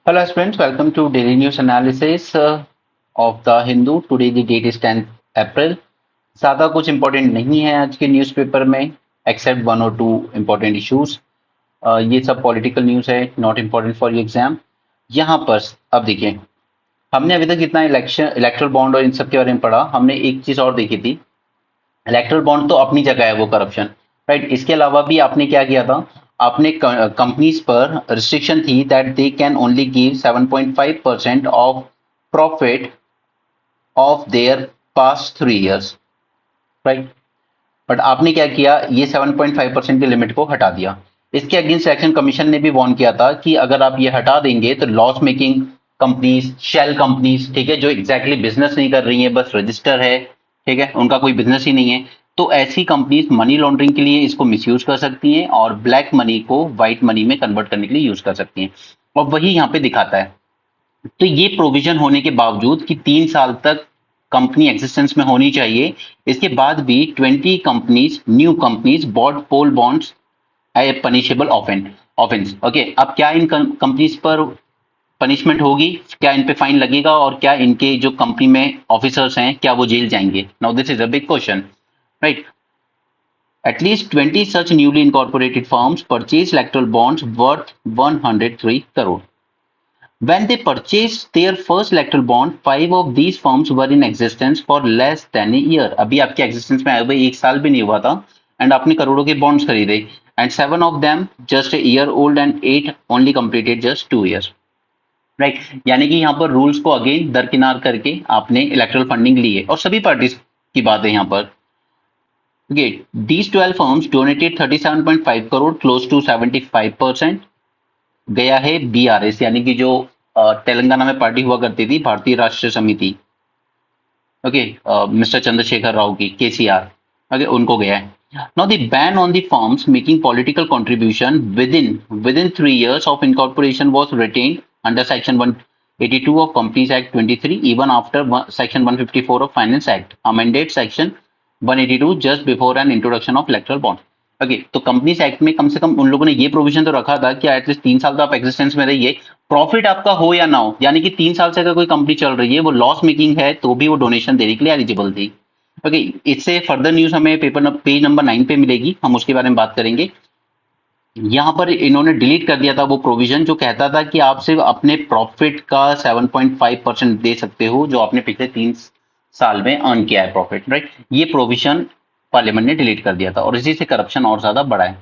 Hello friends, welcome to daily news analysis of the Hindu. Today the date is 10th April. ज़्यादा कुछ important नहीं है आज के न्यूज़पेपर में एक्सेप्ट वन और टू इम्पोर्टेंट इश्यूज। ये सब पॉलिटिकल न्यूज़ है, not important for your exam. यहाँ पर अब देखिए, हमने अभी तक जितना इलेक्ट्रल बॉन्ड और इन सब के बारे में पढ़ा, हमने एक चीज और देखी थी। इलेक्ट्रल बॉन्ड तो अपनी जगह है, वो करप्शन, राइट। इसके अलावा भी आपने क्या किया था, आपने कंपनीज पर रिस्ट्रिक्शन थी that they can only give 7.5% of profit of their past 3 years, right. But आपने क्या किया, ये 7.5% की लिमिट को हटा दिया। इसके अगेंस्ट इलेक्शन कमीशन ने भी वार्न किया था कि अगर आप ये हटा देंगे तो loss making companies, shell companies, ठीक है, जो एग्जैक्टली बिजनेस नहीं कर रही है, बस रजिस्टर है, ठीक है, उनका कोई बिजनेस ही नहीं है, तो ऐसी कंपनीज मनी लॉन्ड्रिंग के लिए इसको मिसयूज कर सकती हैं और ब्लैक मनी को व्हाइट मनी में कन्वर्ट करने के लिए यूज कर सकती हैं। और वही यहाँ पे दिखाता है। तो ये प्रोविजन होने के बावजूद कि 3 साल तक कंपनी एग्जिस्टेंस में होनी चाहिए, इसके बाद भी 20 कंपनीज, न्यू कंपनीज बॉट पोल बॉन्ड्स ए पनिशेबल ऑफेंस। ओके, अब क्या इन कंपनीज पर पनिशमेंट होगी, क्या इन पे फाइन लगेगा और क्या इनके जो कंपनी में ऑफिसर्स हैं क्या वो जेल जाएंगे? Now this is a big question, right. At least 20 such newly incorporated firms purchased electoral bonds worth 103 crore. When they purchased their first electoral bond, 5 of these firms were in existence for less than a year. अभी आपके existence में आए हुए 1 साल भी नहीं हुआ था एंड आपने करोड़ों के बॉन्ड्स खरीदे, and 7 of them just a year old and 8 only completed just 2 years. Right, यानी कि यहाँ पर रूल्स को अगेन दरकिनार करके आपने इलेक्ट्रल फंडिंग ली है, और सभी पार्टीज की बात है यहाँ पर। Okay, these 12 firms donated 37.5 crore, close to 75%। गया है बीआरएस, यानी कि जो तेलंगाना में पार्टी हुआ करती थी, भारतीय राष्ट्रीय समिति, ओके, मिस्टर चंद्रशेखर राव की, केसीआर, ओके, उनको गया है। Now the ban on the firms making political contribution within 3 years of incorporation was retained under Section 182 of Companies Act 23, even after Section 154 of Finance Act, amended Section 182 just before an introduction of electoral bond. Okay, तो companies act में कम से कम उन लोगों ने ये provision तो रखा था कि एटलीस्ट 3 साल तो आप एक्जिस्टेंस में रहिए, प्रॉफिट आपका हो या ना हो, यानी कि 3 साल से अगर कोई कंपनी चल रही है, वो लॉस मेकिंग है, तो भी वो डोनेशन देने के लिए एलिजिबल थी। ओके, इससे फर्दर न्यूज हमें पेज नंबर 9 पे मिलेगी, हम उसके बारे में बात करेंगे। यहाँ पर इन्होंने डिलीट कर दिया था वो प्रोविजन जो कहता था कि आप सिर्फ अपने प्रॉफिट का 7.5% दे सकते हो जो आपने पिछले 3 साल में अर्न किया है प्रॉफिट, राइट। ये प्रोविजन पार्लियामेंट ने डिलीट कर दिया था और इसी से करप्शन और ज्यादा बढ़ा है।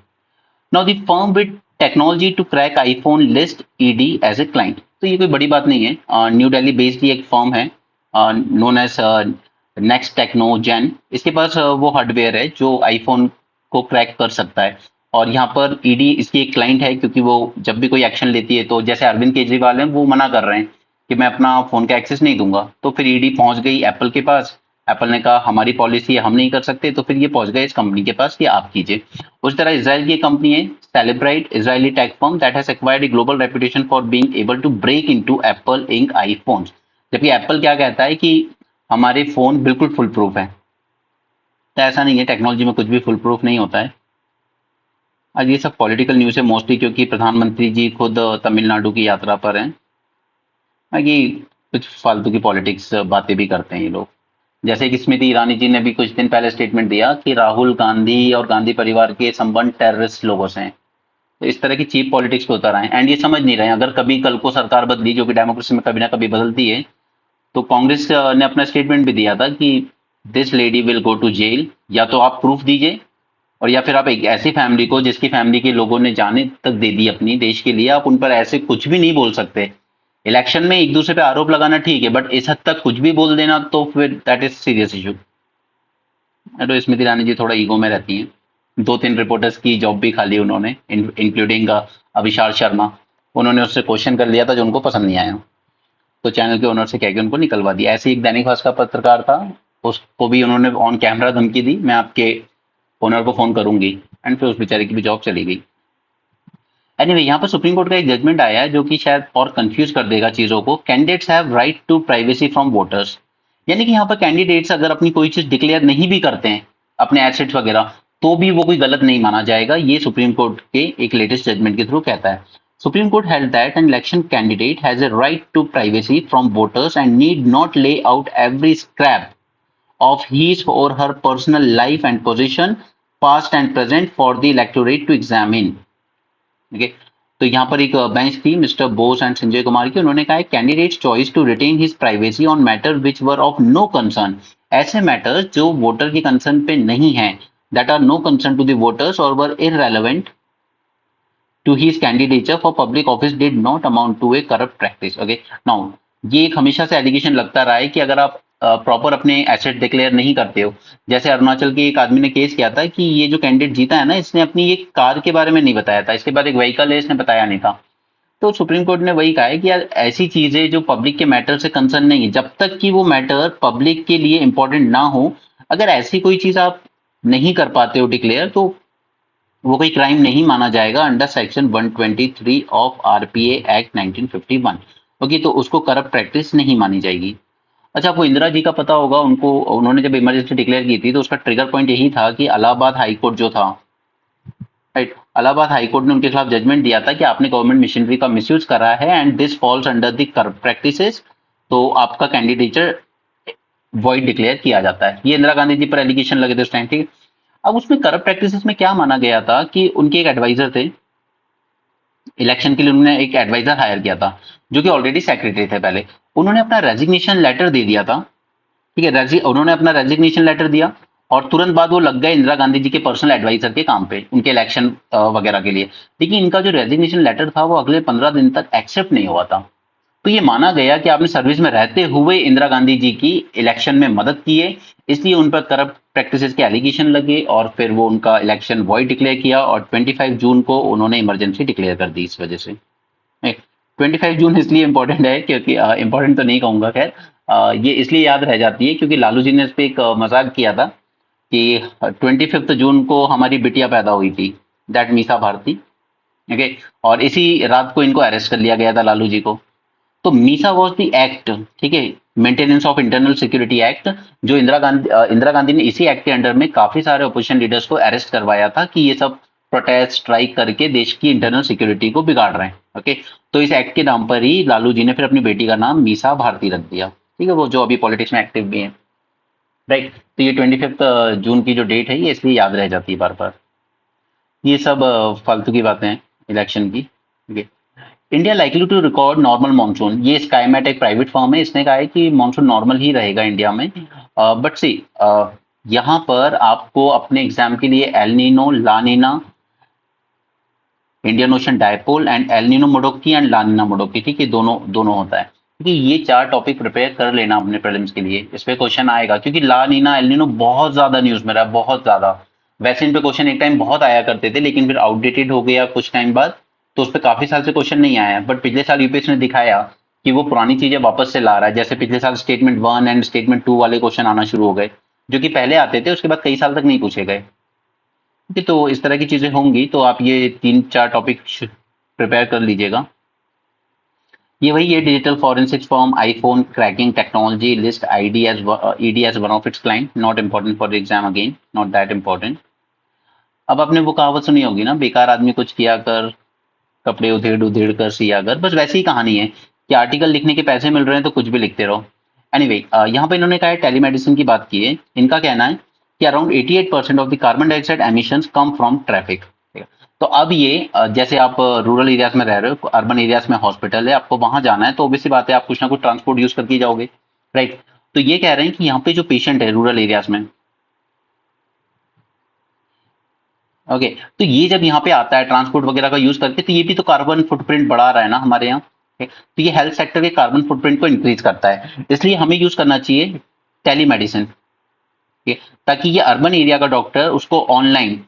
Now the firm with technology to crack iPhone list ED as a client, तो ये कोई बड़ी बात नहीं है। न्यू दिल्ली बेस्ड एक फर्म है नोन एज नेक्स्ट टेक्नोजेन। इसके पास वो हार्डवेयर है जो आईफोन को क्रैक कर सकता है, और यहाँ पर ईडी इसकी एक क्लाइंट है, क्योंकि वो जब भी कोई एक्शन लेती है, तो जैसे अरविंद केजरीवाल हैं, वो मना कर रहे हैं कि मैं अपना फोन का एक्सेस नहीं दूंगा, तो फिर ईडी पहुंच गई एप्पल के पास। एप्पल ने कहा हमारी पॉलिसी है, हम नहीं कर सकते, तो फिर ये पहुंच गए इस कंपनी के पास कि आप कीजिए। उस तरह इसराइल की कंपनी है Cellebrite, Israeli tech firm that has acquired a global reputation for being able to break into Apple Inc iPhones. जबकि एप्पल क्या कहता है कि हमारे फोन बिल्कुल फुल प्रूफ है, तो ऐसा नहीं है, टेक्नोलॉजी में कुछ भी फुल प्रूफ नहीं होता है। आज ये सब पॉलिटिकल न्यूज है मोस्टली, क्योंकि प्रधानमंत्री जी खुद तमिलनाडु की यात्रा पर हैं। बाकी कुछ फालतू की पॉलिटिक्स बातें भी करते हैं ये लोग। जैसे कि स्मृति ईरानी जी ने भी कुछ दिन पहले स्टेटमेंट दिया कि राहुल गांधी और गांधी परिवार के संबंध टेररिस्ट लोगों से हैं। तो इस तरह की चीप पॉलिटिक्स पे उतर आए एंड ये समझ नहीं रहे हैं, अगर कभी कल को सरकार बदली, जो कि डेमोक्रेसी में कभी ना कभी बदलती है, तो कांग्रेस ने अपना स्टेटमेंट भी दिया था कि this lady will go to jail. या तो आप प्रूफ दीजिए, और या फिर आप एक ऐसी फैमिली को जिसकी फैमिली के लोगों ने जाने तक दे दी अपनी देश के लिए, आप उन पर ऐसे कुछ भी नहीं बोल सकते। इलेक्शन में एक दूसरे पे आरोप लगाना ठीक है, बट इस हद तक कुछ भी बोल देना तो फिर दैट इज सीरियस इशू। तो स्मृति ईरानी जी थोड़ा ईगो में रहती हैं। 2-3 रिपोर्टर्स की जॉब भी खाली उन्होंने, इंक्लूडिंग अभिषार शर्मा। उन्होंने उससे क्वेश्चन कर लिया था जो उनको पसंद नहीं आया, तो चैनल के ओनर से कह के उनको निकलवा दिया। ऐसे एक दैनिक भास्कर पत्रकार था, उसको भी उन्होंने ऑन कैमरा धमकी दी, मैं आपके ओनर को फोन करूंगी, एंड फिर उस बेचारे की भी जॉब चली गई। एनीवे, यहाँ पर सुप्रीम कोर्ट का एक जजमेंट आया है जो कि शायद और कंफ्यूज कर देगा चीजों को। Candidates have right to privacy from voters, यानी कि यहाँ पर कैंडिडेट्स अगर अपनी कोई चीज डिक्लेयर नहीं भी करते हैं, अपने एसेट्स वगैरह, तो भी वो कोई गलत नहीं माना जाएगा। ये सुप्रीम कोर्ट के एक लेटेस्ट जजमेंट के थ्रू कहता है। Supreme Court held that an election candidate has a right to privacy from voters and need not lay out every scrap of his or her personal life and position, past and present, for the electorate to examine. Okay? तो यहाँ पर एक bench थी mister Bose and Sanjay Kumar की, उन्होंने कहा candidates choice to retain his privacy on matter which were of no concern, ऐसे matters जो वोटर के कंसर्न पे नहीं है, that are no concern to the voters और were irrelevant to his candidature for public office did not amount to a corrupt practice. Okay, now ये एक हमेशा से एलिगेशन लगता रहा है कि अगर आप प्रॉपर अपने एसेट डिक्लेयर नहीं करते हो, जैसे अरुणाचल के एक आदमी ने केस किया था कि ये जो कैंडिडेट जीता है ना, इसने अपनी एक कार के बारे में नहीं बताया था, इसके बाद एक व्हीकल है इसने बताया नहीं था। तो सुप्रीम कोर्ट ने वही कहा है कि यार ऐसी चीजें जो पब्लिक के मैटर से कंसर्न नहीं है, जब तक कि वो मैटर पब्लिक के लिए इंपॉर्टेंट ना हो, अगर ऐसी कोई चीज आप नहीं कर पाते हो डिक्लेयर, तो वो कोई क्राइम नहीं माना जाएगा under section 123 of RPA act 1951। Okay, तो उसको करप्ट प्रैक्टिस नहीं मानी जाएगी। अच्छा, आपको इंदिरा जी का पता होगा, उनको उन्होंने जब इमरजेंसी डिक्लेयर की थी तो उसका ट्रिगर पॉइंट यही था कि इलाहाबाद हाई कोर्ट जो था, राइट, इलाहाबाद हाई कोर्ट ने उनके खिलाफ जजमेंट दिया था कि आपने गवर्नमेंट मशीनरी का मिसयूज करा है and this falls under the corrupt practices, तो आपका कैंडिडेचर वॉइड डिक्लेयर किया जाता है। ये इंदिरा गांधी जी पर एलिगेशन लगे थे उस टाइम, ठीक है। अब उसमें करप्ट प्रैक्टिसेस में क्या माना गया था कि उनके एक एडवाइजर थे, इलेक्शन के लिए उन्होंने एक एडवाइजर हायर किया था जो कि ऑलरेडी सेक्रेटरी थे पहले, उन्होंने अपना रेजिग्नेशन लेटर दे दिया था, ठीक है, उन्होंने अपना रेजिग्नेशन लेटर दिया और तुरंत बाद वो लग गए इंदिरा गांधी जी के पर्सनल एडवाइजर के काम पे उनके इलेक्शन वगैरह के लिए, लेकिन इनका जो रेजिग्नेशन लेटर था वो अगले 15 दिन तक एक्सेप्ट नहीं हुआ था। तो ये माना गया कि आपने सर्विस में रहते हुए इंदिरा गांधी जी की इलेक्शन में मदद की है, इसलिए उन पर करप्ट प्रैक्टिसेस के एलिगेशन लगे और फिर वो उनका इलेक्शन वॉइड डिक्लेयर किया और 25 जून को उन्होंने इमरजेंसी डिक्लेयर कर दी। इस वजह से 25 जून इसलिए इंपॉर्टेंट है क्योंकि इंपॉर्टेंट तो नहीं कहूंगा, खैर ये इसलिए याद रह जाती है क्योंकि लालू जी ने इस पे एक मजाक किया था कि 25 जून को हमारी बिटिया पैदा हुई थी, दैट मीसा भारती। ओके, और इसी रात को इनको अरेस्ट कर लिया गया था लालू जी को। तो मीसा वॉज द एक्ट, ठीक है, maintenance of internal security act, जो इंदिरा गांधी ने इसी एक्ट के अंडर में काफी सारे अपोजिशन लीडर्स को अरेस्ट करवाया था कि ये सब प्रोटेस्ट स्ट्राइक करके देश की इंटरनल सिक्योरिटी को बिगाड़ रहे हैं। ओके, तो इस एक्ट के नाम पर ही लालू जी ने फिर अपनी बेटी का नाम मीसा भारती रख दिया, ठीक है, वो जो अभी पॉलिटिक्स में एक्टिव भी है, राइट। तो ये 25 जून की जो डेट है ये इसलिए याद रह जाती है बार बार। ये सब फालतू की बातें हैं इलेक्शन की। Okay, India likely to record normal monsoon, ये स्काईमेट एक प्राइवेट फर्म है, इसने कहा है कि मानसून नॉर्मल ही रहेगा इंडिया में, बट सी यहाँ पर आपको अपने एग्जाम के लिए El Nino, La Nina, Indian Ocean dipole and El Nino Modoki and La Nina Modoki, ठीक है, दोनों होता है, क्योंकि ये 4 टॉपिक प्रिपेयर कर लेना अपने प्रीलिम्स के लिए, इस पे क्वेश्चन आएगा क्योंकि ला नीना एल नीनो बहुत ज्यादा न्यूज में रहा है, बहुत ज्यादा। वैसे इन पे क्वेश्चन एक टाइम बहुत आया करते थे लेकिन फिर आउटडेटेड हो गया कुछ टाइम बाद, तो उस पर काफी साल से क्वेश्चन नहीं आया, बट पिछले साल यूपीएससी ने दिखाया कि वो पुरानी चीजें वापस से ला रहा है। जैसे पिछले साल स्टेटमेंट 1 एंड स्टेटमेंट 2 वाले क्वेश्चन आना शुरू हो गए जो कि पहले आते थे, उसके बाद कई साल तक नहीं पूछे गए। ठीक है, तो इस तरह की चीजें होंगी, तो आप ये 3-4 टॉपिक प्रिपेयर कर लीजिएगा। ये वही है, digital forensics firm, iPhone cracking technology list ED as one of its client, not important for the exam, again not that important. अब आपने वो कहावत सुनी होगी ना, बेकार आदमी कुछ किया कर, कपड़े उधेड़ उधेड़ कर सिया कर, बस वैसी ही कहानी है कि आर्टिकल लिखने के पैसे मिल रहे हैं तो कुछ भी लिखते रहो। एनीवे, यहाँ पे इन्होंने कहा है टेलीमेडिसिन की बात की है, इनका कहना है कि around 88% of the carbon dioxide emissions come from traffic. तो अब ये जैसे आप रूरल एरियाज में रह रहे हो, अर्बन एरियाज में हॉस्पिटल है, आपको वहां जाना है, तो ऑब्वियसली बात है आप कुछ ना कुछ ट्रांसपोर्ट यूज करके जाओगे, राइट। तो ये कह रहे हैं कि यहाँ पे जो पेशेंट है रूरल एरियाज में, ओके, तो ये जब यहाँ पे आता है ट्रांसपोर्ट वगैरह का यूज करके, तो ये भी तो कार्बन फुटप्रिंट बढ़ा रहा है ना हमारे यहाँ। तो ये हेल्थ सेक्टर के कार्बन फुटप्रिंट को इंक्रीज करता है, इसलिए हमें यूज करना चाहिए टेलीमेडिसिन, ताकि ये अर्बन एरिया का डॉक्टर उसको ऑनलाइन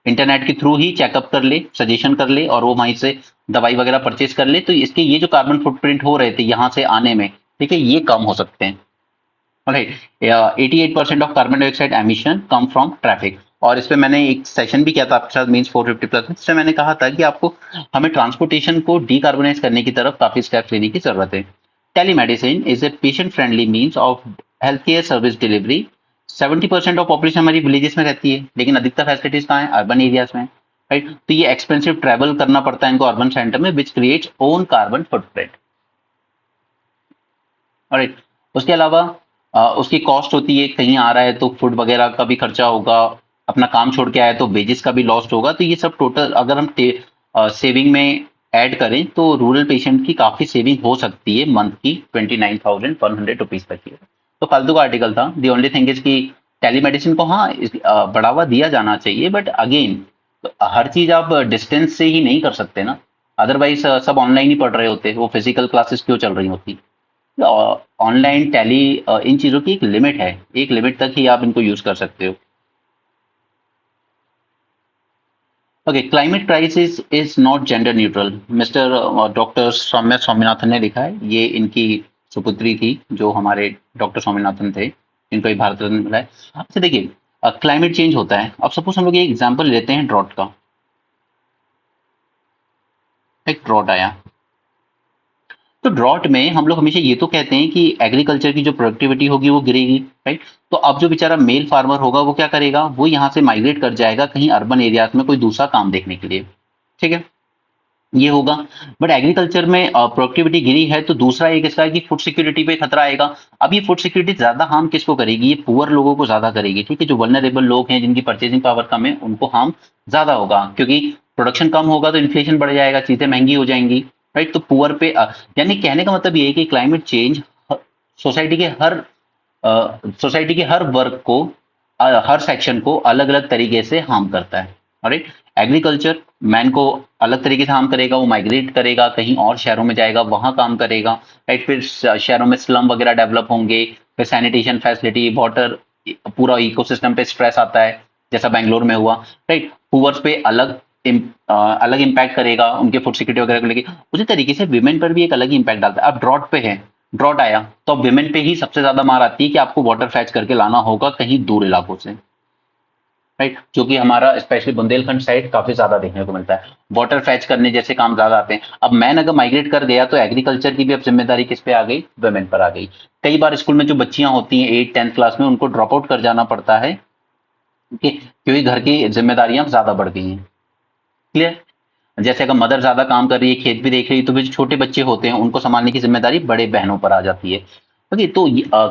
इंटरनेट के थ्रू ही चेकअप कर ले, सजेशन कर ले और वो वहीं से दवाई वगैरह परचेज कर ले, तो इसके ये जो कार्बन फुटप्रिंट हो रहे थे यहाँ से आने में, ठीक है, ये कम हो सकते हैं। Right, 88% of carbon dioxide emission come from traffic. और इस पे मैंने एक सेशन भी किया था आपके साथ, मींस 450+, इसमें मैंने कहा था कि आपको हमें ट्रांसपोर्टेशन को डीकार्बोनाइज करने की तरफ काफी स्टेप्स लेने की जरूरत है। Telemedicine is a patient friendly means of health care service delivery. 70% of population हमारी विलेजेस में रहती है, लेकिन अधिकतर फैसिलिटीज कहाँ है, अर्बन एरियाज में, राइट। तो ये एक्सपेंसिव ट्रेवल करना पड़ता है इनको अर्बन सेंटर में, which creates own carbon footprint. Right. उसके अलावा उसकी कॉस्ट होती है, कहीं आ रहा है तो फूड वगैरह का भी खर्चा होगा, अपना काम छोड़ के आया तो वेजेस का भी लॉस्ट होगा। तो ये सब टोटल अगर हम सेविंग में ऐड करें तो रूरल पेशेंट की काफी सेविंग हो सकती है मंथ की 29,100 तक की। तो फालतू का आर्टिकल था। दी ओनली थिंग इज कि टेलीमेडिसिन को हाँ बढ़ावा दिया जाना चाहिए, बट अगेन हर चीज आप डिस्टेंस से ही नहीं कर सकते ना। अदरवाइज सब ऑनलाइन ही पढ़ रहे होते, वो फिजिकल क्लासेस क्यों चल रही होती। ऑनलाइन टैली इन चीजों की एक लिमिट है, एक लिमिट तक ही आप इनको यूज कर सकते हो। Okay, climate crisis is not gender neutral, mister doctor Soumya Swaminathan ने लिखा है। ये इनकी सुपुत्री थी जो हमारे डॉक्टर स्वामीनाथन थे, इनको एक भारत रत्न मिला है। अच्छा देखिए, क्लाइमेट चेंज होता है। अब सपोज हम लोग एक एग्जांपल लेते हैं ड्रॉट का। एक ड्रॉट आया, तो ड्रॉट में हम लोग हमेशा ये तो कहते हैं कि एग्रीकल्चर की जो प्रोडक्टिविटी होगी वो गिरेगी, राइट। तो अब जो बेचारा मेल फार्मर होगा वो क्या करेगा, वो यहाँ से माइग्रेट कर जाएगा कहीं अर्बन एरियाज में कोई दूसरा काम देखने के लिए, ठीक है, ये होगा। बट एग्रीकल्चर में प्रोडक्टिविटी गिरी है तो दूसरा एक इसका है कि फूड सिक्योरिटी पे खतरा आएगा। अब ये फूड सिक्योरिटी ज्यादा हार्म किसको करेगी, ये पुअर लोगों को ज्यादा करेगी, ठीक है। जो वल्नरेबल लोग हैं जिनकी परचेसिंग पावर कम है उनको हार्म ज्यादा होगा, क्योंकि प्रोडक्शन कम होगा तो इन्फ्लेशन बढ़ जाएगा, चीजें महंगी हो जाएंगी, राइट। तो पुअर पे यानी कहने का मतलब ये है कि क्लाइमेट चेंज सोसाइटी के हर सोसाइटी के हर वर्ग को हर सेक्शन को अलग अलग तरीके से हार्म करता है, राइट। एग्रीकल्चर मैन को अलग तरीके से हार्म करेगा, वो माइग्रेट करेगा कहीं और शहरों में जाएगा, वहां काम करेगा, राइट। फिर शहरों में स्लम वगैरह डेवलप होंगे, फिर सैनिटेशन फैसिलिटी, वाटर, पूरा इकोसिस्टम पे स्ट्रेस आता है जैसा बैंगलोर में हुआ, राइट। पुअर्स पे अलग इम्पैक्ट करेगा उनके फूड सिक्योरिटी वगैरह को लेके। उसी तरीके से विमेन पर भी एक अलग ही इम्पैक्ट डालता है। अब ड्रॉट पे है, ड्रॉट आया तो अब विमेन पे ही सबसे ज्यादा मार आती है कि आपको वाटर फैच करके लाना होगा कहीं दूर इलाकों से, राइट। जो कि हमारा स्पेशली बुंदेलखंड साइड काफी ज्यादा देखने को मिलता है, वाटर फैच करने जैसे काम ज्यादा आते हैं। अब मैन अगर माइग्रेट कर गया तो एग्रीकल्चर की भी अब जिम्मेदारी किस पे आ गई, वुमेन पर आ गई। कई बार स्कूल में जो बच्चियां होती हैं 8th 10th क्लास में, उनको ड्रॉप आउट कर जाना पड़ता है, क्योंकि घर की जिम्मेदारियां ज्यादा बढ़ गई हैं। क्लियर। जैसे अगर मदर ज्यादा काम कर रही है, खेत भी देख रही है, तो फिर जो छोटे बच्चे होते हैं उनको संभालने की जिम्मेदारी बड़े बहनों पर आ जाती है। ओके, तो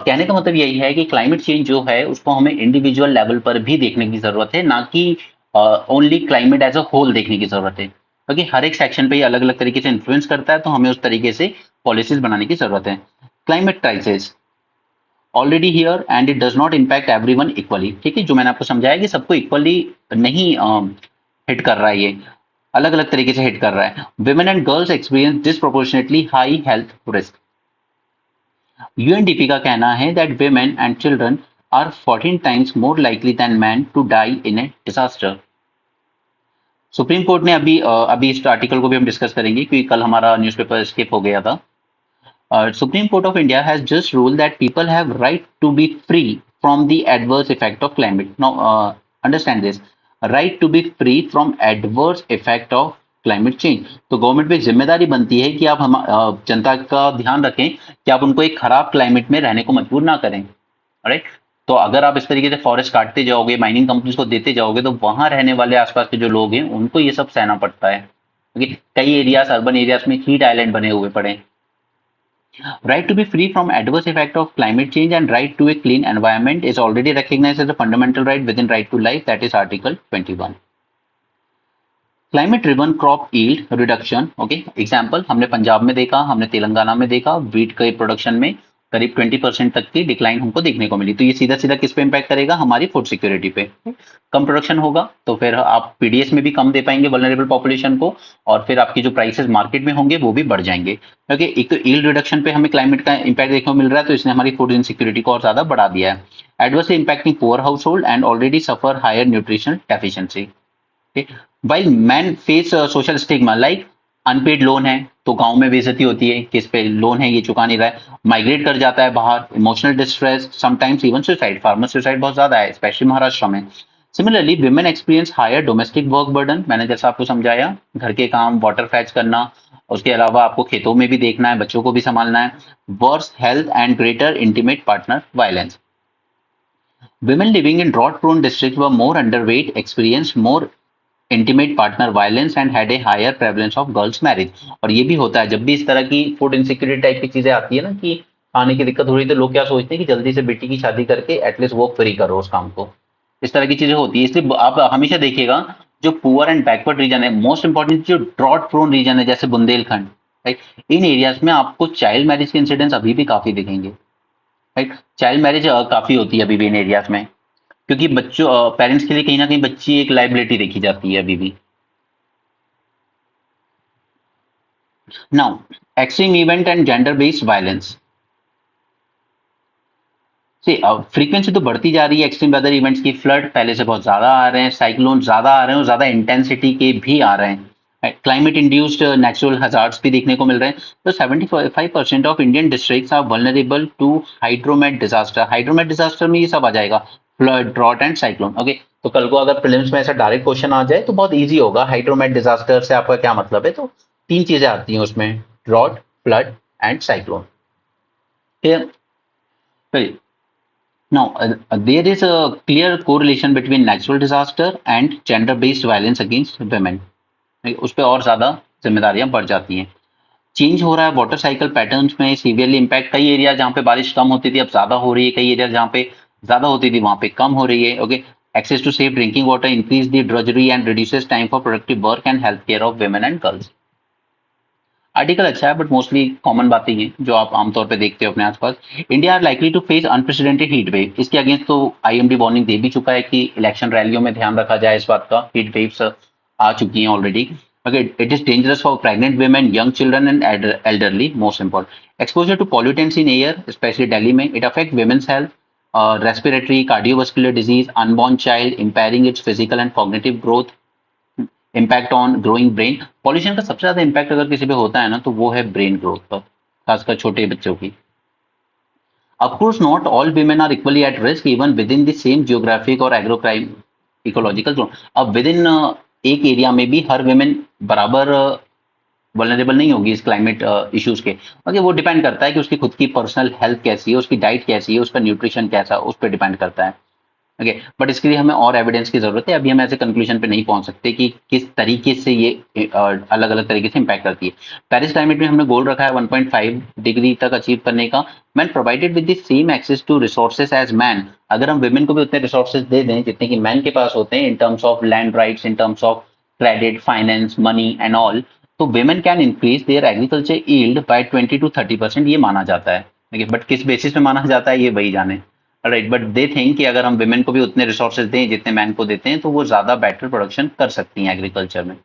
कहने का मतलब यही है कि क्लाइमेट चेंज जो है उसको हमें इंडिविजुअल लेवल पर भी देखने की जरूरत है, ना कि only climate as a whole देखने की जरूरत है, क्योंकि हर एक सेक्शन पे ये अलग अलग तरीके से इन्फ्लुएंस करता है, तो हमें उस तरीके से पॉलिसीज बनाने की जरूरत है। Climate crisis already here and it does not impact everyone equally, ठीक है। जो मैंने आपको समझाया कि सबको इक्वली नहीं हिट कर रहा है, ये अलग अलग तरीके से हिट कर रहा है। Women and girls experience disproportionately high health risk. UNDP का कहना है that women and children are 14 times more likely than man to die in a disaster. Supreme court ने अभी इस आर्टिकल को भी हम डिस्कस करेंगे क्योंकि कल हमारा न्यूज़पेपर स्किप हो गया था। Supreme Court of India has just ruled that people have right to be free from the adverse effect of climate. Now, understand this: right to be free from adverse effect of climate change. तो government पे जिम्मेदारी बनती है कि आप हम जनता का ध्यान रखें कि आप उनको एक खराब क्लाइमेट में रहने को मजबूर ना करें, राइट। तो अगर आप इस तरीके से फॉरेस्ट काटते जाओगे, माइनिंग कंपनीज को देते जाओगे, तो वहां रहने वाले आसपास के जो लोग हैं उनको ये सब सहना पड़ता है, क्योंकि कई एरियाज अर्बन एरियाज में हीट आइलैंड बने हुए पड़े हैं। Right to be free from adverse effect of climate change and right to a clean environment is already recognized as a fundamental right within right to life, that is Article 21. Climate driven crop yield reduction, okay, example हमने पंजाब में देखा, हमने तेलंगाना में देखा, wheat के production में करीब 20% तक की डिक्लाइन हमको देखने को मिली। तो ये सीधा सीधा किस पे इम्पैक्ट करेगा, हमारी फूड सिक्योरिटी पे। कम प्रोडक्शन होगा तो फिर आप पीडीएस में भी कम दे पाएंगे वल्नरेबल पॉपुलेशन को, और फिर आपकी जो प्राइसेस मार्केट में होंगे वो भी बढ़ जाएंगे, क्योंकि एक तो यील्ड रिडक्शन पे हमें क्लाइमेट का इंपैक्ट देखने को मिल रहा है, तो इसने हमारी फूड इनसिक्योरिटी को और ज्यादा बढ़ा दिया है। Adversely impacting poor household and already suffer higher nutritional deficiency. While man face social stigma like unpaid loan है तो गांव में बेइज्जती होती है कि इस पे लोन है ये चुका नहीं रहा है, माइग्रेट कर जाता है बाहर, emotional distress, sometimes even suicide, farmer suicide बहुत ज्यादा है स्पेशली महाराष्ट्र में। Similarly women experience higher domestic work burden, मैंने जैसा आपको समझाया, घर के काम, वाटर फैच करना, उसके अलावा आपको खेतों में भी देखना है, बच्चों को भी संभालना है, worse health and greater intimate partner violence. Women living in drought prone districts were more underweight, experienced more intimate partner violence and had a higher prevalence of girls marriage. और ये भी होता है जब भी इस तरह की फूड इनसिक्योरिटी टाइप की चीजें आती है ना कि खाने की दिक्कत हो रही है, तो लोग क्या सोचते हैं कि जल्दी से बेटी की शादी करके एटलीस्ट वो फ्री करो उस काम को। इस तरह की चीजें होती है, इसलिए आप हमेशा देखिएगा जो पुअर एंड बैकवर्ड रीजन है, मोस्ट इंपॉर्टेंट जो ड्रॉट प्रोन रीजन है जैसे बुंदेलखंड, राइट, इन एरियाज में आपको चाइल्ड मैरिज के इंसिडेंट्स अभी भी काफी दिखेंगे। राइट, चाइल्ड मैरिज काफी होती है अभी भी इन एरियाज में, क्योंकि बच्चों पेरेंट्स के लिए कहीं ना कहीं बच्ची एक लाइबिलिटी देखी जाती है अभी भी। Now, extreme event and gender based violence से फ्रीक्वेंसी तो बढ़ती जा रही है एक्सट्रीम वेदर इवेंट्स की। फ्लड पहले से बहुत ज्यादा आ रहे हैं, साइक्लोन ज्यादा आ रहे हैं और ज्यादा इंटेंसिटी के भी आ रहे हैं। क्लाइमेट इंड्यूस्ड नेचुरल हजार्ड्स भी देखने को मिल रहे हैं। तो 75% of Indian districts are vulnerable to hydromet disaster. Hydromet disaster में ये सब आ जाएगा, flood, drought and cyclone. Okay, तो कल को अगर प्रीलिम्स में ऐसा डायरेक्ट क्वेश्चन आ जाए तो बहुत ईजी होगा। हाइड्रोमेट डिजास्टर से आपका क्या मतलब है, तो तीन चीजें आती हैं उसमें, drought, flood and cyclone. Now, there is a clear correlation between natural disaster and gender-based violence against women. उस पर और ज्यादा जिम्मेदारियां बढ़ जाती हैं। चेंज हो रहा है वाटर साइकिल पैटर्न्स में, सीवियरली इम्पैक्ट। कई एरिया जहाँ पे बारिश कम होती थी अब ज्यादा हो रही है, कई एरिया जहाँ पे ज्यादा होती थी वहां पे कम हो रही है। Okay, access to safe drinking water increase the drudgery and reduces time for productive work and health care of women and girls. Article अच्छा है बट मोस्टली कॉमन बातें हैं जो आप आमतौर पे देखते हो अपने आसपास। India are likely to face unprecedented heat wave. इसके अगेंस्ट तो आईएमडी वार्निंग दे भी चुका है कि इलेक्शन रैलियों में ध्यान रखा जाए इस बात का। हीट वेव्स आ चुकी हैं already. Okay, it is dangerous for pregnant women, young children and elderly, most important. Exposure to pollutants in air especially Delhi में, it affect women's health, respiratory, cardiovascular disease, unborn child, impairing its physical and cognitive growth, impact on growing brain. Pollution का सबसे ज्यादा impact अगर किसी पे होता है ना तो वो है ब्रेन ग्रोथ पर, खासकर छोटे बच्चों की। Of course, not all women are equally at risk even within the same geographic और एग्रोक्राइम इकोलॉजिकल जोन। अब विद इन एक एरिया में भी हर वुमेन बराबर वल्नरेबल नहीं होगी इस क्लाइमेट इश्यूज के। ओके, वो डिपेंड करता है कि उसकी खुद की पर्सनल हेल्थ कैसी है, उसकी डाइट कैसी है, उसका न्यूट्रिशन कैसा है, उस पर डिपेंड करता है। ओके, बट इसके लिए हमें और एविडेंस की जरूरत है। अभी हम ऐसे कंक्लूजन पे नहीं पहुंच सकते कि किस तरीके से ये अलग अलग तरीके से इंपैक्ट करती है। पेरिस क्लाइमेट में हमने गोल रखा है 1.5 डिग्री तक अचीव करने का। Man provided with the same access to resources as man. अगर हम वुमेन को भी उतने रिसोर्सेज दे दें जितने कि मैन के पास होते हैं, in terms of land rights, in terms of credit, finance, money and all, तो women can increase their agriculture yield by 20 to 30%, ये माना जाता है। देखिए, बट किस बेसिस पे माना जाता है ये वही जाने। राइट, बट दे थिंक कि अगर हम विमेन को भी उतने रिसोर्सेज दें जितने मैन को देते हैं तो वो ज्यादा बेटर प्रोडक्शन कर सकती हैं एग्रीकल्चर में।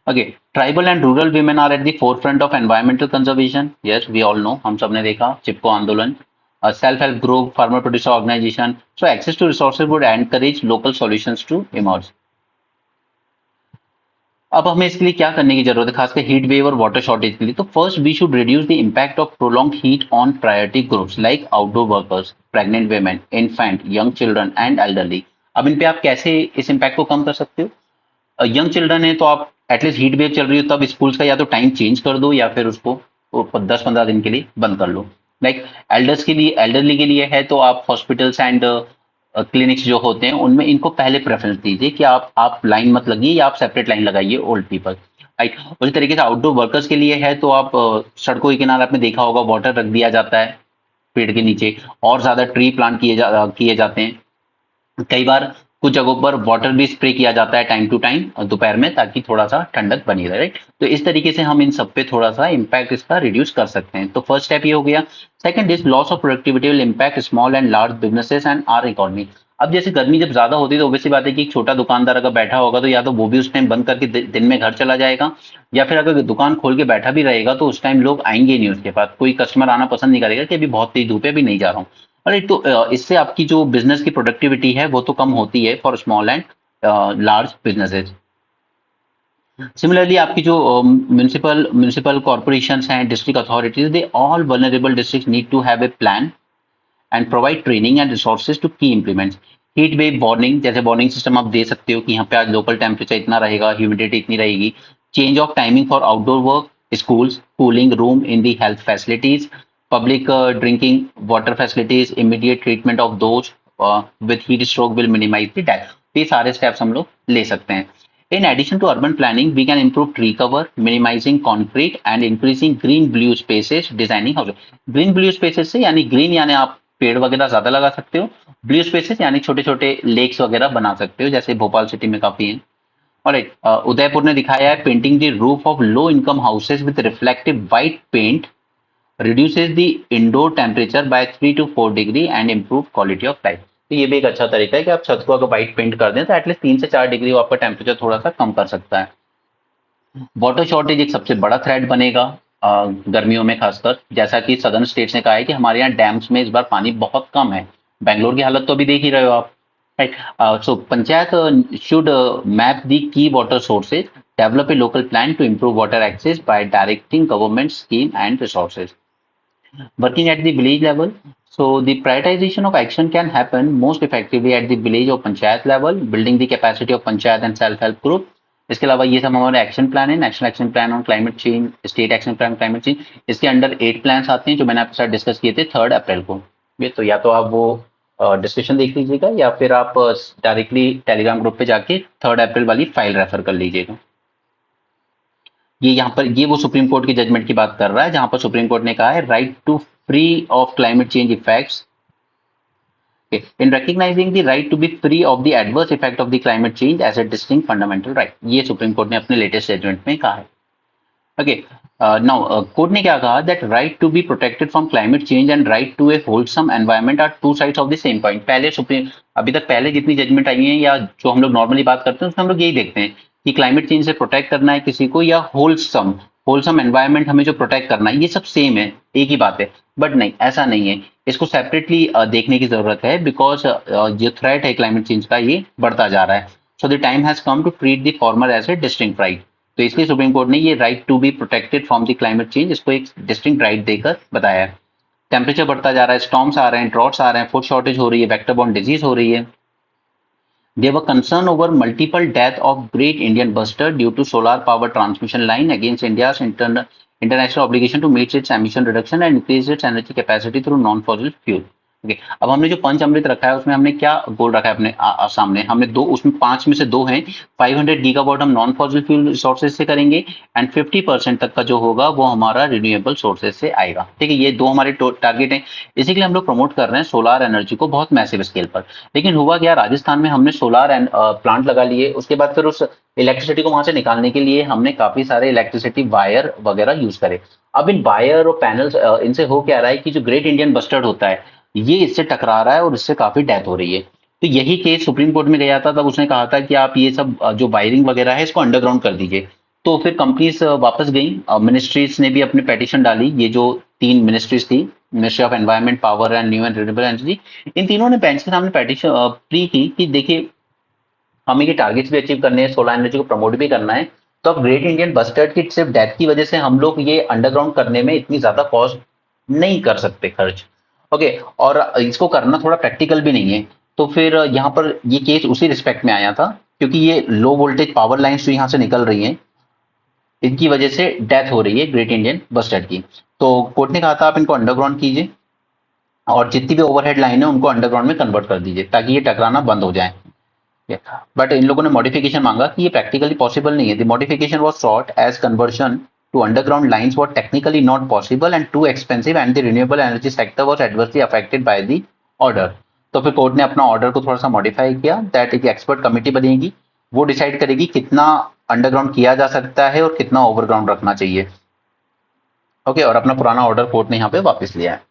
Okay, tribal and rural women are at the forefront of environmental conservation. Yes, we all know, हम सब ने देखा चिपको आंदोलन, self help group, farmer producer organisation. So access to resources would encourage local solutions to emerge. अब हमें इसके लिए क्या करने की जरूरत है, खासकर हीट वेव और वाटर शॉर्टेज के लिए। तो first we should reduce the impact of prolong heat on priority groups like outdoor workers, pregnant women, infant, young children and elderly. अब इन पे आप कैसे इस इम्पैक्ट को कम कर सकते हो। यंग चिल्ड्रन है तो आप एटलीस्ट हीट वेव चल रही हो तब स्कूल्स का या तो टाइम चेंज कर दो या फिर उसको 10-15 दिन के लिए बंद कर लो। लाइक एल्डर्स के लिए, एल्डरली के लिए है तो आप हॉस्पिटल्स एंड क्लिनिक्स जो होते हैं उनमें इनको पहले प्रेफरेंस दीजिए कि आप लाइन मत लगिए या आप सेपरेट लाइन लगाइए ओल्ड पीपल। राइट, उसी तरीके से आउटडोर वर्कर्स के लिए है तो आप सड़कों के किनारे आपने देखा होगा वाटर रख दिया जाता है पेड़ के नीचे, और ज्यादा ट्री प्लांट किए जाते हैं। कई बार कुछ जगहों पर वाटर भी स्प्रे किया जाता है टाइम टू टाइम दोपहर में, ताकि थोड़ा सा ठंडक बनी रहे। राइट, तो इस तरीके से हम इन सब पे थोड़ा सा इम्पैक्ट इसका रिड्यूस कर सकते हैं। तो फर्स्ट स्टेप ये हो गया। Second is loss of productivity will impact small and large businesses and our economy. अब जैसे गर्मी जब ज्यादा होती है तो ऑब्वियसली बात है कि एक छोटा दुकानदार अगर बैठा होगा तो या तो वो भी उस टाइम बंद करके दिन में घर चला जाएगा, या फिर अगर दुकान खोल के बैठा भी रहेगा तो उस टाइम लोग आएंगे नहीं उसके पास, कोई कस्टमर आना पसंद नहीं करेगा कि अभी बहुत तेज धूप है अभी नहीं जा रहा हूँ। अरे तो इससे आपकी जो बिजनेस की प्रोडक्टिविटी है वो तो कम होती है for small and large businesses. Similarly आपकी जो म्यूनिसिपल म्यूनिसिपल कॉर्पोरेशन हैं, district authorities, they all vulnerable district need to have a plan and provide training and resources to key implement. Heat wave warning, जैसे warning system आप दे सकते हो कि यहाँ पे आज लोकल टेम्परेचर इतना रहेगा, ह्यूमिडिटी इतनी रहेगी। Change of timing for outdoor work, schools, cooling room in the health facilities, public drinking water facilities, immediate treatment of those with heat stroke will minimize the death। ये सारे steps हम लोग ले सकते हैं। In addition to urban planning we can improve tree cover, minimising concrete and increasing green blue spaces, designing house. Green blue spaces से यानी green यानी आप पेड़ वगैरह ज्यादा लगा सकते हो, ब्लू स्पेसेस यानी छोटे छोटे लेक्स वगैरह बना सकते हो, जैसे भोपाल सिटी में काफी है। ऑलराइट, उदयपुर ने दिखाया है painting the roof of low income houses with reflective white paint reduces the indoor temperature by 3 to 4 degree and improve quality of life। तो ये भी एक अच्छा तरीका है कि आप छत को अगर व्हाइट पेंट कर दें तो एटलीस्ट 3 से 4 डिग्री आपका टेम्परेचर थोड़ा सा कम कर सकता है। वाटर शॉर्टेज एक सबसे बड़ा थ्रेट बनेगा गर्मियों में, खासकर जैसा कि सदर्न स्टेट्स ने कहा है कि हमारे यहाँ डैम्स में इस बार पानी बहुत कम है। बैंगलोर की हालत तो अभी देख ही रहे हो आप, right. So panchayat should map the key water sources, develop a local plan to improve water access by directing government scheme and resources. Working at the village level, so the prioritization of action can happen most effectively at the village or panchayat level, building the capacity of panchayat and self help group। इसके अलावा ये सब हमारे action plan है, national action plan on climate change, state action plan climate change. इसके under 8 plans आते हैं जो मैंने आपके साथ डिस्कस किए थे 3 अप्रैल को। ये तो या तो आप वो डिस्कशन देख लीजिएगा या फिर आप डायरेक्टली टेलीग्राम ग्रुप पे जाके 3 अप्रैल वाली फाइल रेफर कर लीजिएगा। ये यहाँ पर ये वो सुप्रीम कोर्ट की जजमेंट की बात कर रहा है जहां पर सुप्रीम कोर्ट ने कहा है right to free of climate change effects, in recognizing the right to be free of the adverse effect of the climate change as a distinct fundamental right। ये सुप्रीम कोर्ट ने अपने latest judgement में कहा है। Okay, now court ने क्या कहा that right to be protected from climate change and right to a wholesome environment are two sides of the same coin. पहले सुप्रीम अभी तक पहले जितनी जजमेंट आई है या जो हम लोग नॉर्मली बात करते हैं उसमें हम लोग यही देखते हैं कि क्लाइमेट चेंज से प्रोटेक्ट करना है किसी को या होलसम होलसम एनवायरमेंट हमें जो प्रोटेक्ट करना है, ये सब सेम है, एक ही बात है। बट नहीं, ऐसा नहीं है, इसको सेपरेटली देखने की जरूरत है बिकॉज जो थ्रेट है क्लाइमेट चेंज का ये बढ़ता जा रहा है। So the time has come to treat the former as a distinct right. तो इसलिए सुप्रीम कोर्ट ने ये right to be protected from the climate change इसको एक डिस्टिंक्ट राइट देकर बताया है। टेम्परेचर बढ़ता जा रहा है, स्टॉर्म्स आ रहे हैं, ड्रॉट्स आ रहे हैं, फूड शॉर्टेज हो रही है, वेक्टर बॉर्न डिजीज हो रही है। There were concern over multiple death of great Indian buster due to solar power transmission line against India's international obligation to meet its emission reduction and increase its energy capacity through non-fossil fuel। Okay, अब हमने जो पंच अमृत रखा है उसमें हमने क्या गोल रखा है अपने सामने, हमने दो, उसमें 5 में से 2 हैं। 500 गीगावाट हम नॉन फॉसिल फ्यूल रिसोर्सेज से करेंगे एंड 50% तक का जो होगा वो हमारा रिन्यूएबल सोर्सेज से आएगा। ठीक है, ये 2 हमारे टारगेट हैं। इसी के लिए हम लोग प्रमोट कर रहे हैं सोलार एनर्जी को बहुत मैसिव स्केल पर। लेकिन हुआ क्या, राजस्थान में हमने सोलार प्लांट लगा लिए, उसके बाद फिर उस इलेक्ट्रिसिटी को वहां से निकालने के लिए हमने काफी सारे इलेक्ट्रिसिटी वायर वगैरह यूज करे। अब इन वायर और पैनल्स इनसे हो क्या रहा है कि जो ग्रेट इंडियन बस्टर्ड होता है ये इससे टकरा रहा है और इससे काफी डेथ हो रही है। तो यही केस सुप्रीम कोर्ट में गया था, तब उसने कहा था कि आप ये सब जो वायरिंग वगैरह है इसको अंडरग्राउंड कर दीजिए। तो फिर कंपनीज वापस गई, मिनिस्ट्रीज ने भी अपनी पेटिशन डाली। ये जो 3 मिनिस्ट्रीज थी, ministry of environment, power and new and renewable energy, इन तीनों ने बेंच के सामने पेटिशन प्री की कि देखिए हमें ये टारगेट्स भी अचीव करने हैं, सोलर एनर्जी को प्रमोट भी करना है। तो अब ग्रेट इंडियन बस्टर्ड की सिर्फ डेथ की वजह से हम लोग ये अंडरग्राउंड करने में इतनी ज्यादा कॉस्ट नहीं कर सकते खर्च। ओके, और इसको करना थोड़ा प्रैक्टिकल भी नहीं है। तो फिर यहाँ पर ये केस उसी रिस्पेक्ट में आया था क्योंकि ये लो वोल्टेज पावर लाइन्स जो यहाँ से निकल रही हैं इनकी वजह से डेथ हो रही है ग्रेट इंडियन बस्टर्ड की। तो कोर्ट ने कहा था आप इनको अंडरग्राउंड कीजिए और जितनी भी ओवरहेड लाइन है उनको अंडरग्राउंड में कन्वर्ट कर दीजिए ताकि ये टकराना बंद हो जाए। बट इन लोगों ने मॉडिफिकेशन मांगा कि ये प्रैक्टिकली पॉसिबल नहीं है। The modification was sought as conversion to underground lines were technically not possible and too expensive and the renewable energy sector was adversely affected by the order। तो फिर court ने अपना order को थोड़ा सा modify किया दैट एक expert committee बनेगी, वो डिसाइड करेगी कितना अंडरग्राउंड किया जा सकता है और कितना ओवरग्राउंड रखना चाहिए। ओके, और अपना पुराना ऑर्डर कोर्ट ने यहाँ पे वापस लिया है।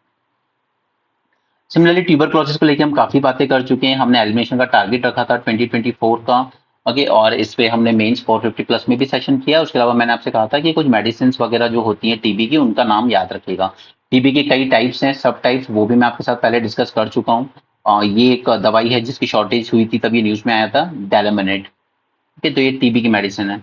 सिमिलरली ट्यूबरक्लोसिस को लेकर हम काफी बातें कर चुके हैं। हमने एलिमिनेशन का टारगेट रखा था 2024 का। ओके, और इस पे हमने मेंस 450 में भी सेशन किया। उसके अलावा मैंने आपसे कहा था कि कुछ मेडिसिन वगैरह जो होती हैं टीबी की उनका नाम याद रखिएगा। टीबी के कई टाइप्स हैं, सब टाइप्स, वो भी मैं आपके साथ पहले डिस्कस कर चुका हूँ। ये एक दवाई है जिसकी शॉर्टेज हुई थी, तभी न्यूज में आया था, डेलामिनेट। ठीक है, तो ये टीबी की मेडिसिन है।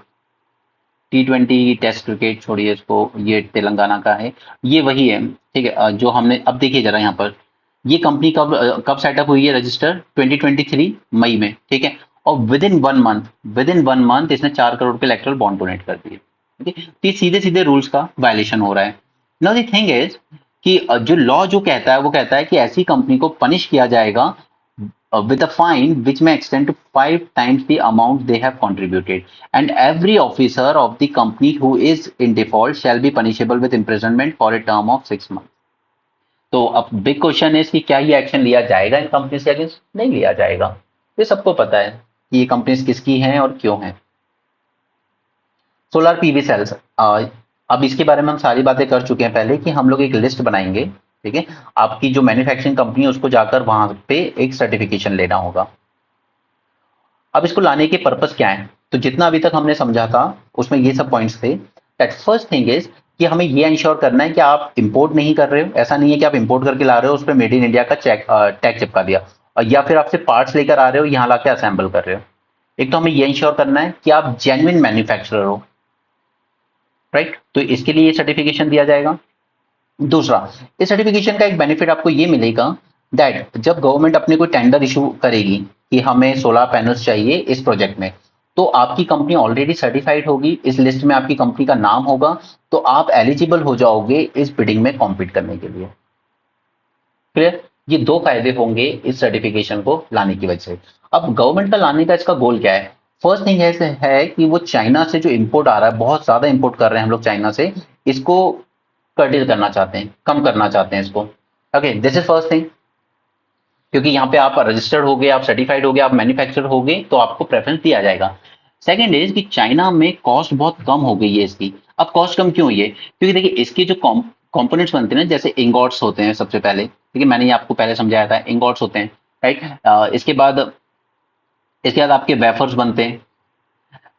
T20 टेस्ट क्रिकेट छोड़िए इसको, ये तेलंगाना का है, ये वही है। ठीक है, जो हमने अब देखिए जरा यहाँ पर ये कंपनी कब सेटअप हुई है रजिस्टर 2023 मई में। ठीक है, और विद इन वन मंथ इसने 4 करोड़ के इलेक्ट्रल बॉन्ड डोनेट कर दिए। ठीक है, तो ये सीधे सीधे रूल्स का वायलेशन हो रहा है। नाउ द थिंग इज कि जो लॉ जो कहता है वो कहता है कि ऐसी कंपनी को पनिश किया जाएगा with a fine which may extend to 5 times the amount they have contributed, and every officer of the company who is in default shall be punishable with imprisonment for a term of 6 months. तो अब big question है कि क्या ये action लिया जाएगा इन companies के against? नहीं लिया जाएगा। ये सबको पता है कि ये कंपनीज किसकी हैं और क्यों हैं। सोलर पीवी सेल्स, अब इसके बारे में हम सारी बातें कर चुके हैं पहले कि हम लोग एक लिस्ट बनाएंगे, ठीक है। आपकी जो मैन्युफैक्चरिंग कंपनी है उसको जाकर वहां पे एक सर्टिफिकेशन लेना होगा। अब इसको लाने के पर्पस क्या है? तो जितना अभी तक हमने समझा था उसमें ये सब पॉइंट्स थे। दैट फर्स्ट थिंग इज कि हमें ये इंश्योर करना है कि आप इंपोर्ट नहीं कर रहे हो। ऐसा नहीं है कि आप इंपोर्ट करके ला रहे हो, उस पर मेड इन इंडिया का टैग चिपका दिया, और या फिर आपसे पार्ट्स लेकर आ रहे हो, यहाँ लाके असेंबल कर रहे हो। एक तो हमें ये इंश्योर करना है कि आप जेन्युइन मैन्युफैक्चरर हो, राइट। तो इसके लिए ये सर्टिफिकेशन दिया जाएगा। दूसरा, इस सर्टिफिकेशन का एक बेनिफिट आपको ये मिलेगा दैट जब गवर्नमेंट अपने कोई टेंडर इशू करेगी कि हमें सोलर पैनल्स चाहिए इस प्रोजेक्ट में, तो आपकी कंपनी ऑलरेडी सर्टिफाइड होगी, इस लिस्ट में आपकी कंपनी का नाम होगा, तो आप एलिजिबल हो जाओगे इस बिडिंग में कॉम्पीट करने के लिए। क्लियर? ये दो फायदे होंगे इस सर्टिफिकेशन को लाने की वजह से। अब गवर्नमेंट का लाने का इसका गोल क्या है? फर्स्ट थिंग ऐसे है कि वो चाइना से जो इंपोर्ट आ रहा है, बहुत ज्यादा इंपोर्ट कर रहे हैं हम लोग चाइना से, इसको कर्टेल करना चाहते हैं, कम करना चाहते हैं इसको। Okay, this is first thing. क्योंकि यहाँ पे आप रजिस्टर्ड हो गए, आप सर्टिफाइड हो गए, आप मैन्युफैक्चर हो गए, तो आपको प्रेफरेंस दिया जाएगा। सेकंड इज कि चाइना में कॉस्ट बहुत कम हो गई है इसकी। अब कॉस्ट कम क्यों हुई है? क्योंकि देखिए इसके जो कंपोनेंट्स बनते हैं ना, जैसे इंगॉट्स होते हैं सबसे पहले, ठीक है, मैंने ये आपको पहले समझाया था, इंगॉट्स होते हैं, राइट। इसके बाद आपके वेफर्स बनते हैं,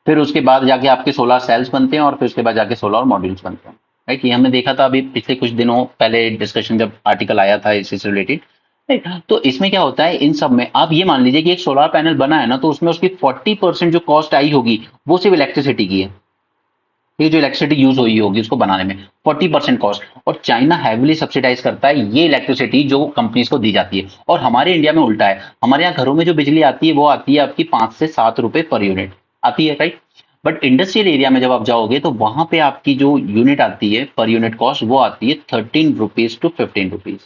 फिर उसके बाद जाके आपके सोलर सेल्स बनते हैं, और फिर उसके बाद जाके सोलर मॉड्यूल्स बनते हैं, राइट। ये हमने देखा था अभी पिछले कुछ दिनों पहले डिस्कशन, जब आर्टिकल आया था इससे रिलेटेड, राइट। तो इसमें क्या होता है, इन सब में आप ये मान लीजिए कि एक सोलर पैनल बना है ना, तो उसमें उसकी 40% जो कॉस्ट आई होगी वो सिर्फ इलेक्ट्रिसिटी की है। ये जो इलेक्ट्रिसिटी यूज हुई होगी उसको बनाने में 40% कॉस्ट, और चाइना हैविली सब्सिडाइज करता है ये इलेक्ट्रिसिटी जो कंपनीज को दी जाती है। और हमारे इंडिया में उल्टा है, हमारे यहाँ घरों में जो बिजली आती है वो आती है आपकी 5 से 7 रुपए पर यूनिट आती है, राइट। बट इंडस्ट्रियल एरिया में जब आप जाओगे तो वहां पे आपकी जो यूनिट आती है पर यूनिट कॉस्ट, वो आती है 13 रुपीज to 15 रुपीज,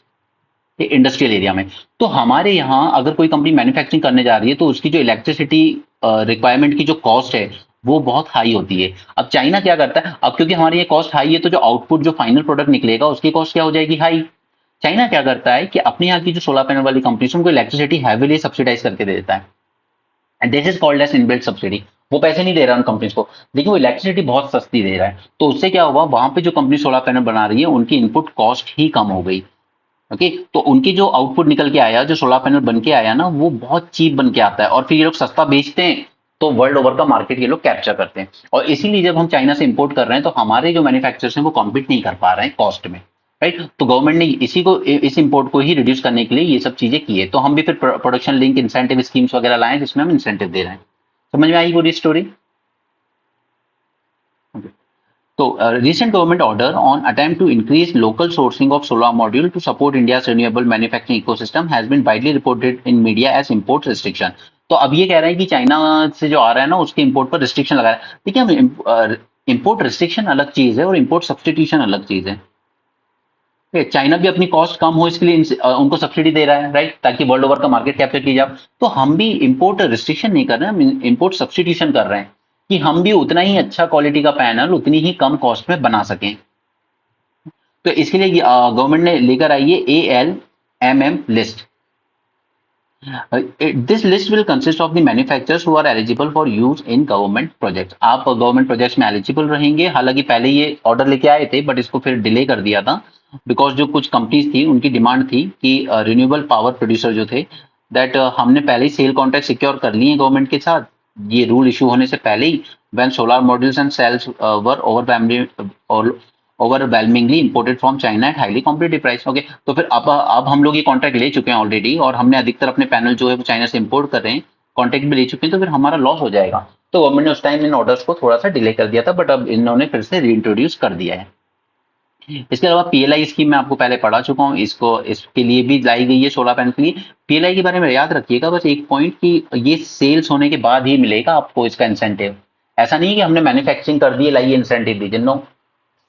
ये इंडस्ट्रियल एरिया में। तो हमारे यहाँ अगर कोई कंपनी मैन्युफैक्चरिंग करने जा रही है तो उसकी जो इलेक्ट्रिसिटी रिक्वायरमेंट की जो कॉस्ट है वो बहुत हाई होती है। अब चाइना क्या करता है, अब क्योंकि हमारी ये कॉस्ट हाई है, तो जो आउटपुट जो फाइनल प्रोडक्ट निकलेगा उसकी कॉस्ट क्या हो जाएगी, हाई। चाइना क्या करता है कि अपने यहाँ की जो सोलर पैनल वाली कंपनी उनको इलेक्ट्रिसिटी हैविली सब्सिडाइज करके दे देता है, and this is called as inbuilt subsidy. वो पैसे नहीं दे रहा उन कंपनीज को, लेकिन वो इलेक्ट्रिसिटी बहुत सस्ती दे रहा है। तो उससे क्या हुआ, वहां पे जो कंपनी सोलर पैनल बना रही है उनकी इनपुट कॉस्ट ही कम हो गई। ओके, तो उनकी जो आउटपुट निकल के आया, जो सोलर पैनल बन के आया ना, वो बहुत चीप बन के आता है, और फिर ये लोग सस्ता बेचते हैं, तो वर्ल्ड ओवर का मार्केट ये लोग कैप्चर करते हैं। और इसीलिए जब हम चाइना से इंपोर्ट कर रहे हैं तो हमारे जो मैन्युफैक्चरर्स हैं वो कॉम्पीट नहीं कर पा रहे हैं कॉस्ट में, राइट। तो गवर्नमेंट ने इस इंपोर्ट को ही रिड्यूस करने के लिए ये सब चीजें की है। तो हम भी फिर प्रोडक्शन लिंक इंसेंटिव स्कीम्स वगैरह लाए जिसमें हम इंसेंटिव दे रहे हैं। समझ में आई पूरी story? So, recent government order on attempt to increase local sourcing of solar module to support India's renewable manufacturing ecosystem has been widely reported in media as import restriction. तो अब ये कह रहे हैं कि चाइना से जो आ रहा है ना उसके इंपोर्ट पर रिस्ट्रिक्शन लगा रहा है। देखिए, इंपोर्ट रिस्ट्रिक्शन अलग चीज है और इंपोर्ट सब्सटीट्यूशन अलग चीज है। चाइना भी अपनी कॉस्ट कम हो इसके लिए उनको सब्सिडी दे रहा है, राइट, ताकि वर्ल्ड ओवर का मार्केट कैप्चर किया जाए। तो हम भी इंपोर्ट रिस्ट्रिक्शन नहीं कर रहे हैं, हम इंपोर्ट सब्सटीट्यूशन कर रहे हैं कि हम भी उतना ही अच्छा क्वालिटी का पैनल उतनी ही कम कॉस्ट में बना सकें। तो इसके लिए गवर्नमेंट ने लेकर आई है ALMM list. This list will consist of the manufacturers who are eligible for use in government projects. आप गवर्नमेंट प्रोजेक्ट्स में एलिजिबल रहेंगे। हालांकि पहले ये ऑर्डर लेके आए थे बट इसको फिर डिले कर दिया था, बिकॉज जो कुछ कंपनीज थी उनकी डिमांड थी कि रिन्यूएबल पावर प्रोड्यूसर जो थे दैट हमने पहले ही सेल कॉन्ट्रैक्ट सिक्योर कर लिए गवर्नमेंट के साथ, ये रूल इशू होने से पहले ही, when solar modules and cells were overwhelmingly imported from China at highly competitive price. Okay, तो फिर अब हम लोग ये कॉन्ट्रैक्ट ले चुके हैं ऑलरेडी, और हमने अधिकतर अपने पैनल जो है वो चाइना से इंपोर्ट कर रहे हैं, कॉन्ट्रैक्ट भी ले चुके हैं, तो फिर हमारा लॉस हो जाएगा। तो गवर्नमेंट ने उस टाइम इन ऑर्डर्स को थोड़ा सा डिले कर दिया था, बट अब इन्होंने फिर से रीइंट्रोड्यूस कर दिया है। इसके अलावा PLI स्कीम मैं आपको पहले पढ़ा चुका हूँ, इसके लिए भी लाई गई है सोलर पैनल के लिए। PLI के बारे में याद रखिएगा बस एक पॉइंट कि ये सेल्स होने के बाद ही मिलेगा आपको इसका इंसेंटिव। ऐसा नहीं है कि हमने मैन्युफैक्चरिंग कर दी लाइए इंसेंटिव दीजिए, नो,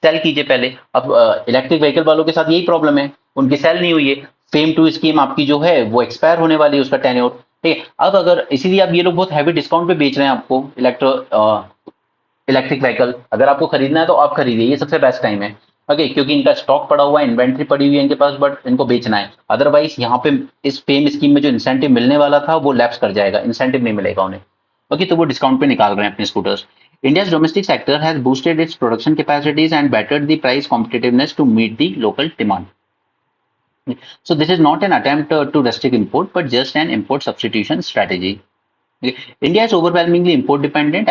सेल कीजिए पहले। अब इलेक्ट्रिक व्हीकल वालों के साथ यही प्रॉब्लम है, उनकी सेल नहीं हुई है। फेम 2 स्कीम आपकी जो है वो एक्सपायर होने वाली है, उसका टेन्योर, ठीक है। अब अगर इसीलिए अब ये लोग बहुत हैवी डिस्काउंट पे बेच रहे हैं आपको इलेक्ट्रिक व्हीकल। अगर आपको खरीदना है तो आप खरीदिए, ये सबसे बेस्ट टाइम है। ओके, क्योंकि इनका स्टॉक पड़ा हुआ है, इन्वेंट्री पड़ी हुई है इनके पास, बट इनको बेचना है। अदरवाइज यहाँ पे इस फेम स्कीम में जो इंसेंटिव मिलने वाला था वो लैप्स कर जाएगा, इंसेंटिव नहीं मिलेगा उन्हें। ओके, तो वो डिस्काउंट पे निकाल रहे हैं अपने scooters. India's domestic sector has boosted its production capacities and bettered the price competitiveness to meet the local demand. So this is not an attempt to restrict import, but just an import substitution strategy. Okay. India is overwhelmingly import dependent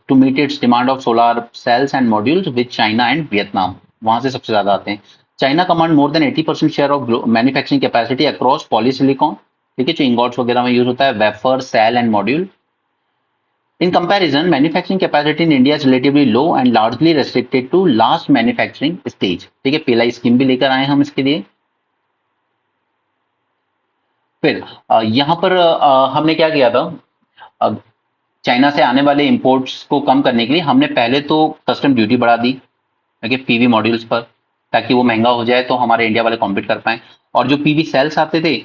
to meet its demand of solar cells and modules with China and Vietnam. वहां से सबसे ज्यादा आते हैं। China command more than 80% share of manufacturing capacity across polysilicon, ठीक है, जो ingots वगैरह में यूज होता है, wafer, cell and module. In comparison, manufacturing capacity in India is relatively low and largely restricted to last manufacturing stage. ठीक है, PLI scheme भी लेकर आए हम इसके लिए। फिर यहाँ पर हमने क्या किया था, चाइना से आने वाले इंपोर्ट्स को कम करने के लिए हमने पहले तो कस्टम ड्यूटी बढ़ा दी, ओके, पीवी मॉड्यूल्स पर, ताकि वो महंगा हो जाए तो हमारे इंडिया वाले कॉम्पीट कर पाए। और जो पीवी सेल्स आते थे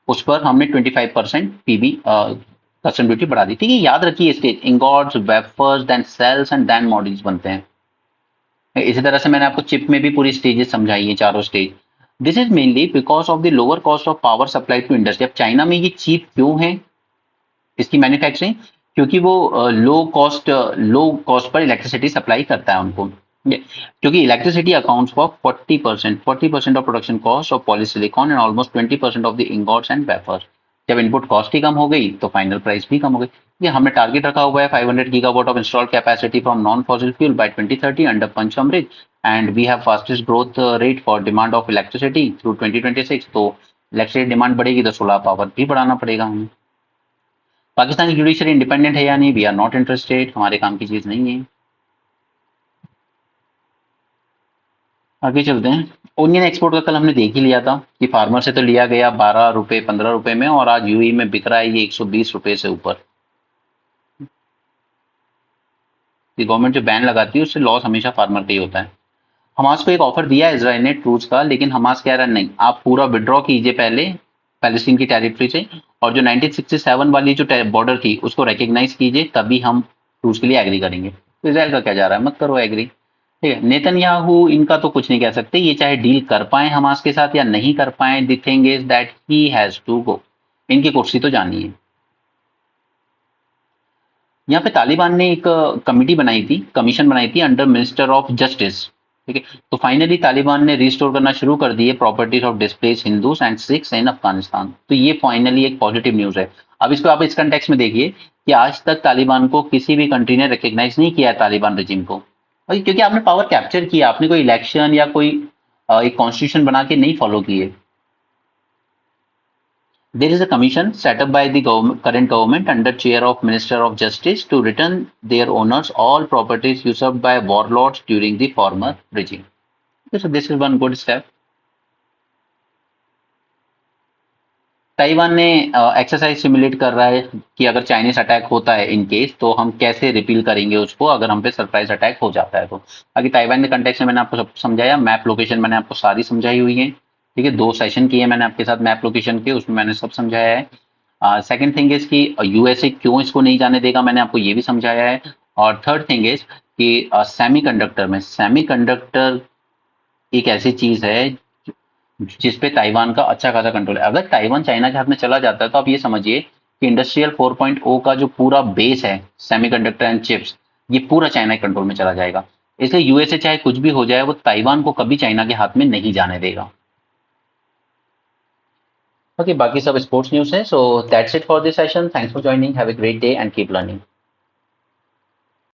उस पर हमने 25% पीवी कस्टम ड्यूटी बढ़ा दी। ठीक है, याद रखिए stage, ingots, wafers, then cells and then modules बनते हैं। इसी तरह से मैंने आपको चिप में भी पूरी स्टेजेस समझाई है, चारों stage. This is mainly because of the lower cost of power supply to industry. अब चाइना में ये चीप क्यों है इसकी मैन्युफैक्चरिंग, क्योंकि वो लो कॉस्ट पर इलेक्ट्रिसिटी सप्लाई करता है उनको। क्योंकि electricity accounts for 40% of production cost of polysilicon and almost 20% of the ingots and wafers. जब इनपुट कॉस्ट ही कम हो गई तो फाइनल प्राइस भी कम हो गई। ये हमने टारगेट रखा हुआ है 500 gigawatt of install capacity from non fossil fuel by 2030 under Panchamrit, and we have fastest growth rate for demand of electricity through 2026। तो इलेक्ट्रिसिटी डिमांड बढ़ेगी तो सोलर पावर भी बढ़ाना पड़ेगा हमें। पाकिस्तान की जुडिशरी इंडिपेंडेंट है या नहीं, वी आर नॉट इंटरेस्टेड, हमारे काम की चीज नहीं है। आगे चलते हैं। ओनियन एक्सपोर्ट का कल हमने देख ही लिया था कि फार्मर से तो लिया गया 12 रुपए 15 रुपए में, और आज यूएई में बिक रहा है ये 120 रुपए से ऊपर। ये गवर्नमेंट जो बैन लगाती है उससे लॉस हमेशा फार्मर का ही होता है। हमास को एक ऑफर दिया है इजराइल ने ट्रूज का, लेकिन हमास कह रहा है नहीं, आप पूरा विड्रॉ कीजिए पहले पैलेस्टीन की टेरिटरी से, और जो 1967 वाली जो बॉर्डर थी उसको रिकग्नाइज कीजिए, तभी हम ट्रूज के लिए एग्री करेंगे। तो इसराइल का क्या जा रहा है, मत करो एग्री। ठीक है, नेतन्याहू इनका तो कुछ नहीं कह सकते, ये चाहे डील कर पाए हमास के साथ या नहीं कर पाए, the thing is that he has to go. इनकी कुर्सी तो जानी है। यहाँ पे तालिबान ने एक कमिटी बनाई थी, कमीशन बनाई थी अंडर मिनिस्टर ऑफ जस्टिस। ठीक है, तो फाइनली तालिबान ने रिस्टोर करना शुरू कर दिए properties of displaced Hindus and Sikhs in Afghanistan. तो ये फाइनली एक पॉजिटिव न्यूज है। अब इसको आप इस कंटेक्स्ट में देखिए कि आज तक तालिबान को किसी भी कंट्री ने रिकग्नाइज नहीं किया है, तालिबान रेजिम को, और क्योंकि आपने पावर कैप्चर किया, आपने कोई इलेक्शन या कोई एक कॉन्स्टिट्यूशन बना के नहीं फॉलो किए। There is a commission set up by the current government under chair of Minister of Justice to return their owners all properties usurped by warlords during the former regime. Okay, so this is one good step. Taiwan ने exercise simulate कर रहा है कि अगर Chinese attack होता है in case, तो हम कैसे रिपील करेंगे उसको अगर हम पे सरप्राइज अटैक हो जाता है तो। बाकी ताइवान के कंटेक्स्ट में मैंने आपको सब समझाया, मैप लोकेशन मैंने आपको सारी समझाई हुई है। ठीक है, 2 सेशन किए मैंने आपके साथ मैप लोकेशन के, उसमें मैंने सब समझाया है। सेकंड थिंग इज कि यूएसए क्यों इसको नहीं जाने देगा, मैंने आपको ये भी समझाया है। और थर्ड थिंग इज कि सेमीकंडक्टर एक ऐसी चीज है जिसपे ताइवान का अच्छा खासा कंट्रोल है। अगर ताइवान चाइना के हाथ में चला जाता है तो आप ये समझिए कि इंडस्ट्रियल 4.0 का जो पूरा बेस है सेमीकंडक्टर एंड चिप्स, ये पूरा चाइना के कंट्रोल में चला जाएगा। इसलिए यूएसए चाहे कुछ भी हो जाए, वो ताइवान को कभी चाइना के हाथ में नहीं जाने देगा। ओके, बाकी सब स्पोर्ट्स न्यूज है। So that's it for this session. Thanks for joining, have a great day and keep learning.